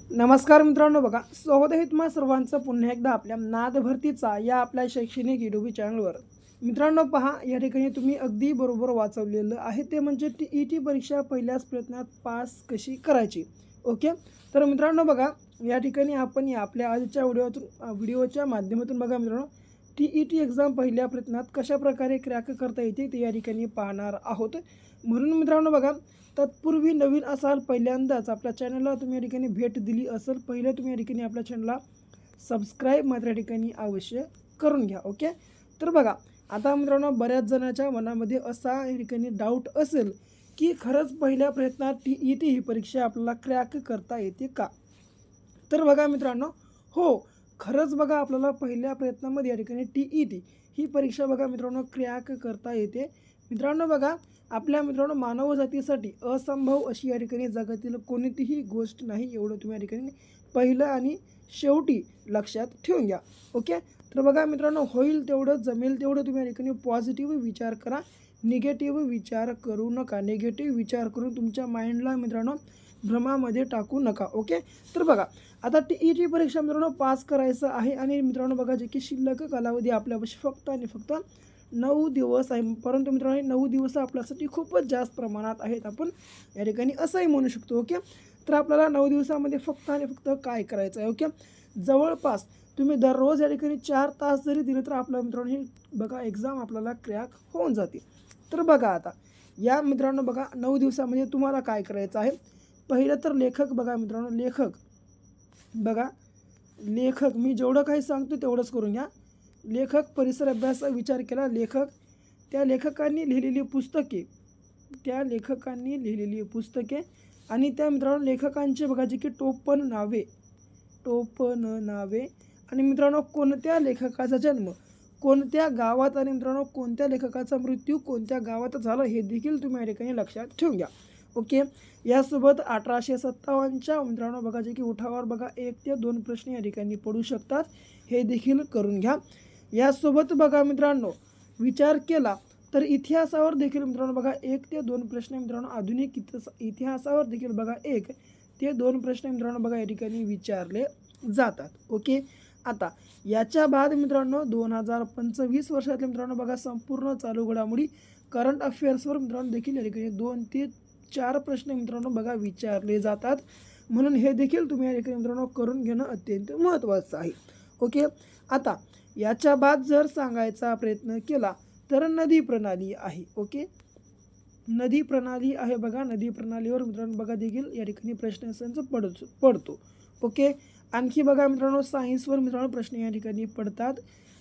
नमस्कार मित्रांनो, बघा स्वागत आहे तुम्हा सर्वांचं पुन्हा एकदा आपल्या नाद भरतीचा या आपल्या शैक्षणिक यूट्यूब चॅनलवर। मित्रांनो पहा, या ठिकाणी तुम्ही अगदी बरोबर वाचवलेलं आहे, ते म्हणजे टी परीक्षा पहिल्याच प्रयत्नात पास कशी करायची। ओके, तर मित्रांनो बघा, या ठिकाणी आपण या आपल्या आजच्या व्हिडिओच्या माध्यमातून बघा मित्रांनो, टी एक्झाम पहिल्या प्रयत्नात कशा प्रकारे क्रॅक करता येते ते या ठिकाणी पाहणार आहोत। म्हणून मित्रांनो बघा, तत्पूर्वी नवीन असाल, पहिल्यांदाच आपल्या चॅनलला तुम्ही या ठिकाणी भेट दिली असेल, पहिलं तुम्ही या ठिकाणी आपल्या चॅनलला सबस्क्राईब मात्र या ठिकाणी अवश्य करून घ्या। ओके, तर बघा आता मित्रांनो, बऱ्याच जणांच्या मनामध्ये असा या ठिकाणी डाऊट असेल की खरंच पहिल्या प्रयत्नात टी ही परीक्षा आपल्याला क्रॅक करता येते का। तर बघा मित्रांनो, हो खरंच बघा, आपल्याला पहिल्या प्रयत्नामध्ये या ठिकाणी टी ही परीक्षा बघा मित्रांनो क्रॅक करता येते। मित्रांनो बघा, आपल्या मित्रांनो मानव जातीसाठी असंभव अशी या ठिकाणी जगातील कोणतीही गोष्ट नाही, एवढं तुम्ही या ठिकाणी पहिलं आणि शेवटी लक्षात ठेवून घ्या। ओके, तर बघा मित्रांनो, होईल तेवढं, जमेल तेवढं तुम्ही या ठिकाणी पॉझिटिव्ह विचार करा, निगेटिव्ह विचार करू नका। निगेटिव्ह विचार करून तुमच्या माइंडला मित्रांनो भ्रमामध्ये टाकू नका। ओके, तर बघा आता टी परीक्षा मित्रांनो पास करायचं आहे आणि मित्रांनो बघा, जे की शिल्लक कालावधी आपल्यापाशी फक्त आणि फक्त 9 दिवस आहे। परंतु मित्रांनो, 9 दिवस आपल्यासाठी खूपच जास्त प्रमाणात आहेत, आपण या ठिकाणी असंही म्हणू शकतो। ओके, तर आपल्याला 9 दिवसामध्ये फक्त आणि फक्त काय करायचं आहे। ओके, जवळपास तुम्ही दररोज या ठिकाणी 4 तास जरी दिले तर आपल्या मित्रांनो ही बघा एक्झाम आपल्याला क्रॅक होऊन जाते। तर बघा आता या मित्रांनो बघा, 9 दिवसामध्ये तुम्हाला काय करायचं आहे। पहिलं तर लेखक बघा मित्रांनो, लेखक मी जेवढं काही सांगतो तेवढंच करून घ्या। लेखक, परिसर अभ्यासाचा विचार केला, त्या लेखकांनी लिहिलेली पुस्तके आणि त्या मित्रांनो लेखकांचे बघा जे की टोपण नावे आणि मित्रांनो कोणत्या लेखकाचा जन्म कोणत्या गावात आणि मित्रांनो कोणत्या लेखकाचा मृत्यू कोणत्या गावात झाला हे देखील तुम्ही या ठिकाणी लक्षात ठेवून घ्या। ओके, यासोबत 1857च्या मित्रांनो बघा जे की उठावावर बघा 1 ते 2 प्रश्न या ठिकाणी पडू शकतात, हे देखील करून घ्या। यासोबत बघा मित्रांनो विचार केला तर इतिहासावर देखील मित्रांनो बघा 1 ते 2 प्रश्न मित्रांनो आधुनिक इतिहासावर देखील बघा 1 ते 2 प्रश्न मित्रांनो बघा या ठिकाणी विचारले जातात। ओके, आता याच्या बाद मित्रांनो 2025 वर्षातले मित्रांनो बघा संपूर्ण चालू घडामोडी करंट अफेअर्सवर मित्रांनो देखील या ठिकाणी 2 ते 4 प्रश्न मित्रांनो बघा विचारले जातात, म्हणून हे देखील तुम्ही या ठिकाणी मित्रांनो करून घेणं अत्यंत महत्त्वाचं आहे। ओके, आता याच्या बाद जर सांगायचा प्रयत्न केला तर नदी प्रणाली आहे। ओके, नदी प्रणाली आहे बघा, नदी प्रणालीवर मित्रांनो बघा देखील या ठिकाणी प्रश्नसंच पडतो। ओके, आणखी बघा मित्रांनो सायन्सवर मित्रांनो प्रश्न या ठिकाणी पडतात।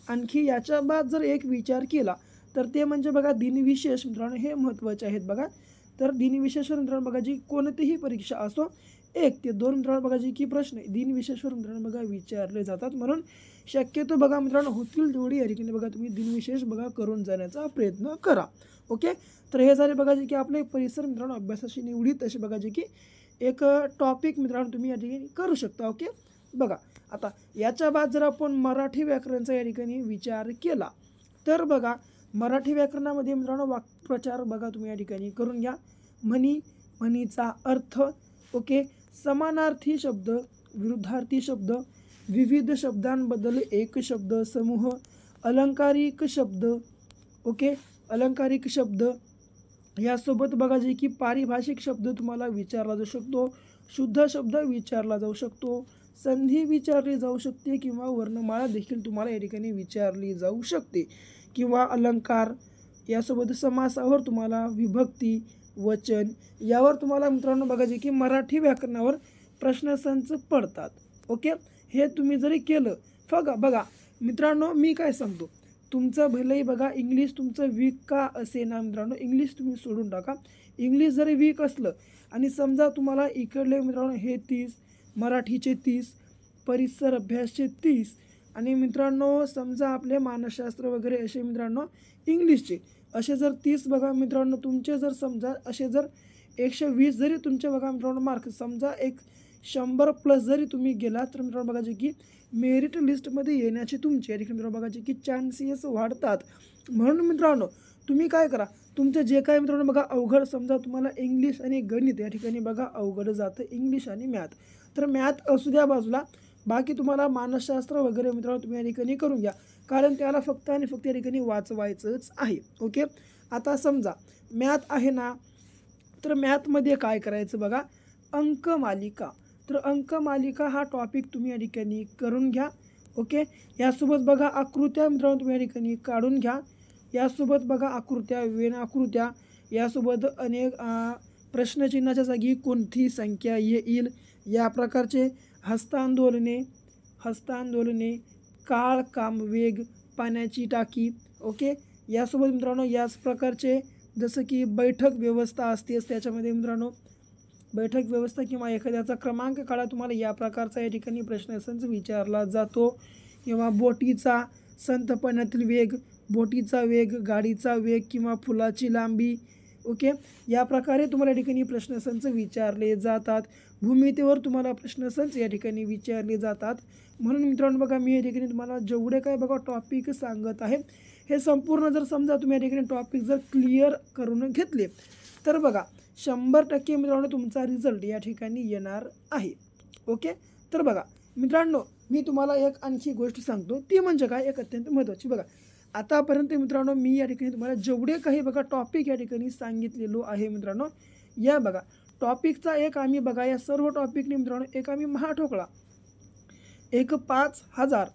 आणखी याच्या बाद जर एक विचार केला तर ते म्हणजे बघा दिनविशेष मित्रांनो, हे महत्त्वाचे आहेत बघा। तर दिनविशेषवर मित्रांनो बघा जी कोणतीही परीक्षा असो 1 ते 2 मित्रांनो बघा जी की प्रश्न दिनविशेषवर मित्रांनो बघा विचारले जातात, म्हणून शक्यतो बघा मित्रांनो होतील तेवढी या ठिकाणी बघा तुम्ही दिनविशेष बघा करून जाण्याचा प्रयत्न करा। ओके, तर हे झाले बघा जे की आपले परिसर मित्रांनो अभ्यासाशी निवडीत असे बघा जे की एक टॉपिक मित्रांनो तुम्ही या ठिकाणी करू शकता। ओके, बघा आता याच्या बाद जर आपण मराठी व्याकरणाचा या ठिकाणी विचार केला तर बघा मराठी व्याकरणामध्ये मित्रांनो वाक्प्रचार बघा तुम्ही या ठिकाणी करून घ्या। म्हणीचा अर्थ, ओके, समानार्थी शब्द, विरुद्धार्थी शब्द, विविध शब्दांबद्दल एक शब्द समूह, अलंकारिक शब्द, ओके, अलंकारिक शब्द, यासोबत बघा जे की पारिभाषिक शब्द तुम्हाला विचारला जाऊ शकतो, शुद्ध शब्द विचारला जाऊ शकतो, संधी विचारली जाऊ शकते किंवा वर्णमाळा देखील तुम्हाला या ठिकाणी विचारली जाऊ शकते, किंवा अलंकार, यासोबत समासावर तुम्हाला विभक्ती, वचन, यावर तुम्हाला मित्रांनो बघा जे की मराठी व्याकरणावर प्रश्नसंच पडतात। ओके, हे तुम्ही जरी केलं बघा मित्रांनो, मी काय सांगतो, तुमचं भलेही बघा इंग्लिश तुमचं वीक का असे ना मित्रांनो, इंग्लिश तुम्ही सोडून टाका। इंग्लिश जरी वीक असलं आणि समजा तुम्हाला इकडले मित्रांनो हे 30, मराठीचे 30, परिसर अभ्यासचे 30 आणि मित्रांनो समजा आपले मानसशास्त्र वगैरे असे मित्रांनो इंग्लिशचे असे जर 30 बघा मित्रांनो तुमचे जर समजा असे जर 120 जरी तुमचे बघा मित्रांनो मार्क समजा 100+ जरी तुम्ही गेला तर मित्रांनो बघा जे की मेरिट लिस्टमध्ये येण्याचे तुमचे या ठिकाणी मित्रांनो बघा जे की चान्सेस वाढतात। म्हणून मित्रांनो तुम्ही काय करा, तुमचं जे काय मित्रांनो बघा अवघड, समजा तुम्हाला इंग्लिश आणि गणित या ठिकाणी बघा अवघड जातं, इंग्लिश आणि मॅथ, तर मॅथ असू द्या बाजूला, बाकी तुम्हाला मानसशास्त्र वगैरे मित्रांनो तुम्ही या ठिकाणी करून घ्या, कारण त्याला फक्त आणि फक्त या ठिकाणी वाचवायचंच आहे. ओके, आता समजा मॅथ आहे ना, तर मॅथमध्ये काय करायचं बघा, अंकमालिका. तर अंकमालिका हा टॉपिक तुम्ही या ठिकाणी करून घ्या. ओके, यासोबत बघा आकृत्या मित्रांनो तुम्ही या ठिकाणी काढून घ्या. यासोबत बघा आकृत्या, वेन आकृत्या, यासोबत अनेक प्रश्नचिन्हाच्या जागी कोणती संख्या येईल या प्रकारचे हस्तांदोलने, काळ, काम, वेग, पाण्याची टाकी. ओके, यासोबत मित्रांनो याच प्रकारचे जसं की बैठक व्यवस्था असतेच, त्याच्यामध्ये मित्रांनो बैठक व्यवस्था किंवा एखाद्याचा क्रमांक काढा, तुम्हाला या प्रकारचा या ठिकाणी प्रश्नसंच विचारला जातो. किंवा बोटीचा संथपणातील वेग, बोटीचा वेग, गाडीचा वेग किंवा फुलाची लांबी. ओके, या प्रकारे तुम्हाला या ठिकाणी प्रश्नसंच विचारले जातात. भूमितीवर तुम्हाला प्रश्नसंच या ठिकाणी विचारले जातात. म्हणून मित्रांनो बघा मी या ठिकाणी तुम्हाला जेवढे काय बघा टॉपिक सांगत आहे, हे संपूर्ण जर समजा तुम्ही या ठिकाणी टॉपिक जर क्लिअर करून घेतले तर बघा 100% मित्रांनो तुमचा रिझल्ट या ठिकाणी येणार आहे. ओके, तर बघा मित्रांनो मी तुम्हाला एक आणखी गोष्ट सांगतो, ती म्हणजे काय, एक अत्यंत महत्त्वाची. बघा आतापर्यंत मित्रांनो मी या ठिकाणी तुम्हाला जेवढे काही बघा टॉपिक या ठिकाणी सांगितलेलो आहे मित्रांनो, या बघा टॉपिकचा एक आम्ही बघा या सर्व टॉपिकने मित्रांनो एक आम्ही महाठोकळा, एक 5000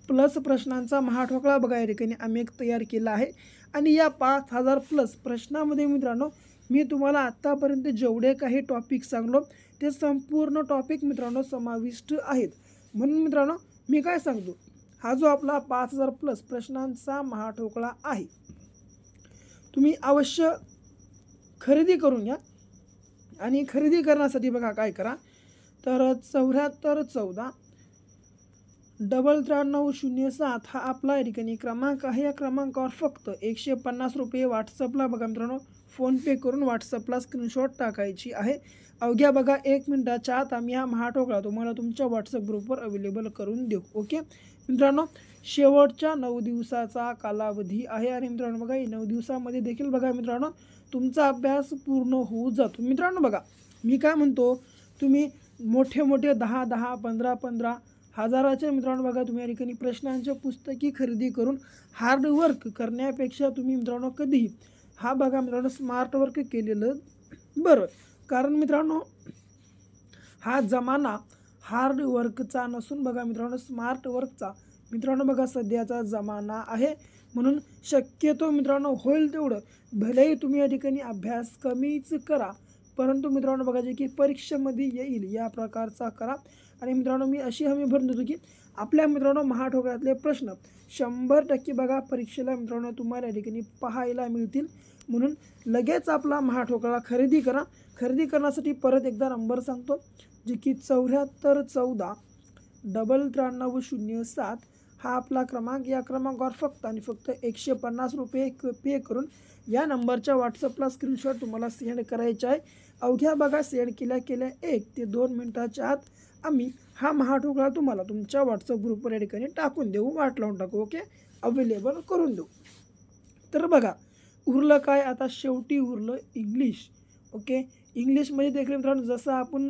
प्लस प्रश्नांचा महाठोकळा बघा या ठिकाणी आम्ही एक तयार केला आहे. आणि या 5000 प्लस प्रश्नामध्ये मित्रांनो मी तुम्हाला आत्तापर्यंत जेवढे काही टॉपिक सांगलो ते संपूर्ण टॉपिक मित्रांनो समाविष्ट आहेत. म्हणून मित्रांनो मी काय सांगतो, हा जो आपला 5000 प्लस प्रश्नांचा महाठोकळा आहे, तुम्ही अवश्य खरेदी करून घ्या. आणि खरेदी करण्यासाठी बघा काय करा, तर 7414 9307 हा आपला या ठिकाणी क्रमांक आहे. या क्रमांकावर फक्त 150 रुपये व्हॉट्सअपला बघा मित्रांनो फोनपे करून व्हॉट्सअपला स्क्रीनशॉट टाकायची आहे. अवघ्या बघा 1 मिनिटाच्या आत आम्ही हा महाठोकळा तुम्हाला तुमच्या व्हॉट्सअप ग्रुपवर अवेलेबल करून देऊ. ओके मित्रांनो, शेवटच्या 9 दिवसाचा कालावधी आहे. आणि मित्रांनो बघा 9 दिवसामध्ये देखील बघा मित्रांनो तुमचा अभ्यास पूर्ण होऊन जातो. मित्रांनो बघा मी काय म्हणतो, तुम्ही मोठे 10 15 हजाराचे मित्रांनो बघा तुम्ही या ठिकाणी प्रश्नांच्या पुस्तकी खरेदी करून हार्डवर्क करण्यापेक्षा तुम्ही मित्रांनो कधीही हा बघा मित्रांनो स्मार्ट वर्क केलेलं बरं. कारण मित्रांनो हा जमाना हार्ड वर्कचा नसून बघा मित्रांनो स्मार्ट वर्कचा मित्रांनो बघा सध्याचा जमाना आहे. म्हणून शक्यतो मित्रांनो होईल तेवढं भलेही तुम्ही या ठिकाणी अभ्यास कमीच करा, परंतु मित्रांनो बघा जे की परीक्षेमध्ये येईल या प्रकारचा करा. आणि मित्रांनो मी अशी हमी भरून देतो की आपल्या मित्रांनो महाठोकळ्यातले प्रश्न 100% बघा परीक्षेला मित्रांनो तुम्हाला या ठिकाणी पाहायला मिळतील. म्हणून लगेच आपला महाठोकळा खरेदी करा. खरेदी करण्यासाठी परत एकदा नंबर सांगतो, जे की 7414 9307 हा आपला क्रमांक. या क्रमांकावर फक्त आणि फक्त 150 रुपये पे करून या नंबरच्या व्हॉट्सअपला स्क्रीनशॉट तुम्हाला सेंड करायचा आहे. अवघ्या बघा सेंड केल्या 1 ते 2 मिनिटाच्या आत आम्ही हा महाठोकळा तुम्हाला तुमच्या व्हॉट्सअप ग्रुपवर या ठिकाणी टाकून देऊ, वाट लावून टाकू. ओके, अवेलेबल करून देऊ. तर बघा उरलं काय, आता शेवटी उरलं इंग्लिश. ओके, इंग्लिशमध्ये देखील मित्रांनो जसं आपण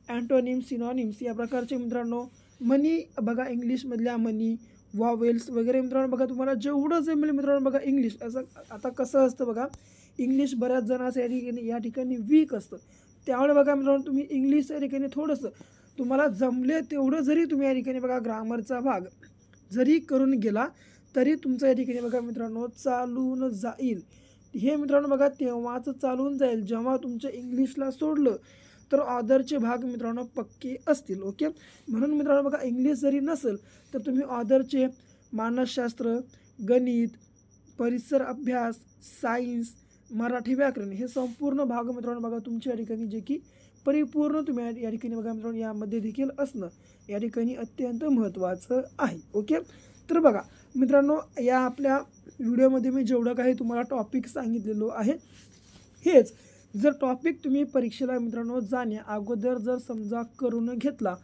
अँटोनिम्स, सिनॉनिम्स या प्रकारचे मित्रांनो मनी बघा इंग्लिशमधल्या मनी, वॉवेल्स वगैरे मित्रांनो बघा तुम्हाला जेवढं जमेल मित्रांनो बघा इंग्लिश. असं आता कसं असतं बघा, इंग्लिश बऱ्याच जणांचं या ठिकाणी वीक असतं, त्यामुळे बघा मित्रांनो तुम्ही इंग्लिश या ठिकाणी थोडंसं तुम्हाला जमले तेवढं जरी तुम्ही या ठिकाणी बघा ग्रामरचा भाग जरी करून गेला तरी तुमचं या ठिकाणी बघा मित्रांनो चालून जाईल. हे मित्रांनो बघा तेव्हाच चालून जाईल जेव्हा तुमच्या इंग्लिशला सोडलं तर ऑदरचे भाग मित्रांनो पक्के असतील. ओके, म्हणून मित्रांनो बघा इंग्लिश जरी नसेल तर तुम्ही ऑदरचे मानसशास्त्र, गणित, परिसर अभ्यास, सायन्स, मराठी व्याकरण हे संपूर्ण भाग मित्रांनो बघा तुमच्या या ठिकाणी जे की परिपूर्ण तुम्ही या ठिकाणी बघा मित्रांनो यामध्ये देखील असणं या ठिकाणी अत्यंत महत्त्वाचं आहे. ओके, तर बघा मित्रांनो या आपल्या व्हिडिओमध्ये मी जेवढं काही तुम्हाला टॉपिक सांगितलेलो आहे, हेच जर टॉपिक तुम्ही परीक्षेला मित्रांनो जाण्या अगोदर जर समजा करून घेतला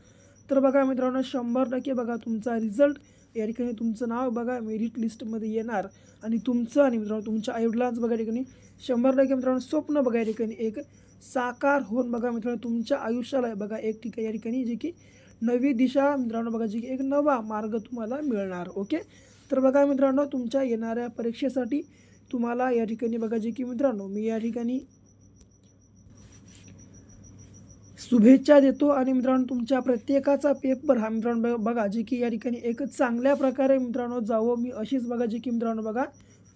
तर बघा मित्रांनो 100% बघा तुमचा रिझल्ट या ठिकाणी तुमचं नाव बघा मेरिट लिस्टमध्ये येणार आणि तुमचं आणि मित्रांनो तुमच्या आईवडिलांचं बघा या ठिकाणी 100% मित्रांनो स्वप्न बघा या ठिकाणी एक साकार होऊन बघा मित्रांनो तुमच्या आयुष्याला बघा एक ठिकाणी या ठिकाणी जे की नवी दिशा मित्रांनो बघा जी की एक नवा मार्ग तुम्हाला मिळणार. ओके, तर बघा मित्रांनो तुमच्या येणाऱ्या परीक्षेसाठी तुम्हाला या ठिकाणी बघा जे की मित्रांनो मी या ठिकाणी शुभेच्छा देतो आणि मित्रांनो तुमच्या प्रत्येकाचा पेपर हा मित्रांनो बघा जे की या ठिकाणी एक चांगल्या प्रकारे मित्रांनो जावं मी अशीच बघा जे की मित्रांनो बघा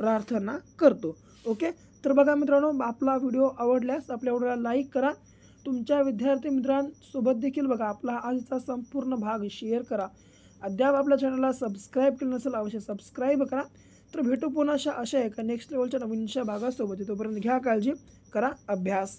प्रार्थना करतो. ओके, तर बघा मित्रांनो आपला व्हिडिओ आवडल्यास आपल्या व्हिडिओला लाईक करा. तुमच्या विद्यार्थी मित्रांसोबत देखील बघा आपला आजचा संपूर्ण भाग शेअर करा. अद्याप आपल्या चॅनलला सबस्क्राईब केलं नसेल अवश्य सबस्क्राईब करा. तर भेटू पुन्हा अशा एका नेक्स्ट लेवलच्या नवीनशा भागासोबत. तोपर्यंत घ्या काळजी, करा अभ्यास.